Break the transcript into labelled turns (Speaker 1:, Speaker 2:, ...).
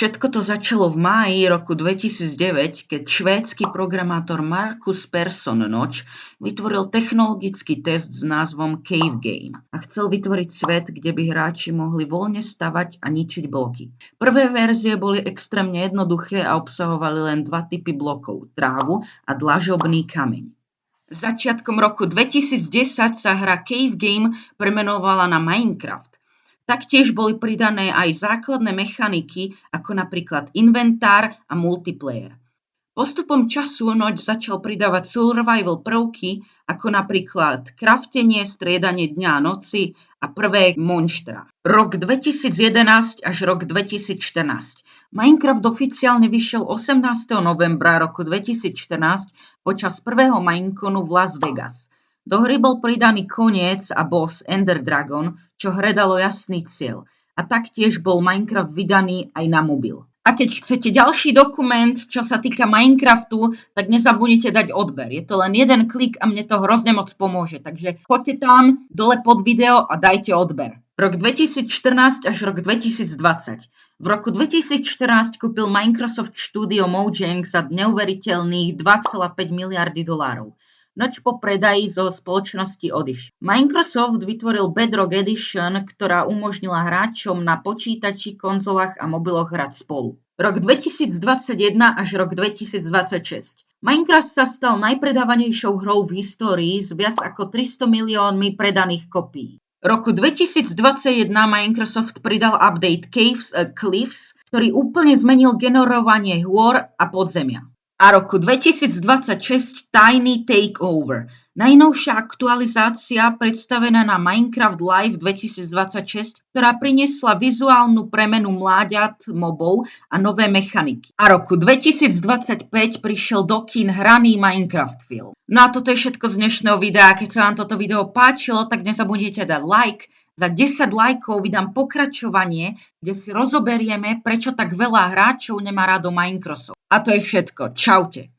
Speaker 1: Všetko to začalo v máji roku 2009, keď švédsky programátor Markus Persson Notch vytvoril technologický test s názvom Cave Game a chcel vytvoriť svet, kde by hráči mohli voľne stavať a ničiť bloky. Prvé verzie boli extrémne jednoduché a obsahovali len dva typy blokov, trávu a dlažobný kameň. Začiatkom roku 2010 sa hra Cave Game premenovala na Minecraft. Taktiež boli pridané aj základné mechaniky, ako napríklad inventár a multiplayer. Postupom času Notch začal pridávať survival prvky, ako napríklad kraftenie, striedanie dňa a noci a prvé monštra. Rok 2011 až rok 2014. Minecraft oficiálne vyšiel 18. novembra roku 2014 počas prvého Mineconu v Las Vegas. Do hry bol pridaný koniec a boss Ender Dragon, čo hre dalo jasný cieľ. A taktiež bol Minecraft vydaný aj na mobil. A keď chcete ďalší dokument, čo sa týka Minecraftu, tak nezabudnite dať odber. Je to len jeden klik a mne to hrozne moc pomôže. Takže choďte tam dole pod video a dajte odber. Rok 2014 až rok 2020. V roku 2014 kúpil Microsoft Studio Mojang za neuveriteľných 2,5 miliardy dolárov. Notch po predaji zo spoločnosti odišiel. Microsoft vytvoril Bedrock Edition, ktorá umožnila hráčom na počítači, konzolách a mobiloch hrať spolu. Rok 2021 až rok 2026. Minecraft sa stal najpredávanejšou hrou v histórii s viac ako 300 miliónmi predaných kopií. Roku 2021 Microsoft pridal update Caves a Cliffs, ktorý úplne zmenil generovanie hôr a podzemia. A roku 2026 Tiny Takeover. Najnovšia aktualizácia predstavená na Minecraft Live 2026, ktorá priniesla vizuálnu premenu mláďat, mobov a nové mechaniky. A roku 2025 prišiel do kín hraný Minecraft film. No a toto je všetko z dnešného videa. Keď sa vám toto video páčilo, tak nezabudnite dať like. Za 10 lajkov vydám pokračovanie, kde si rozoberieme, prečo tak veľa hráčov nemá rádo Microsoft. A to je všetko. Čaute.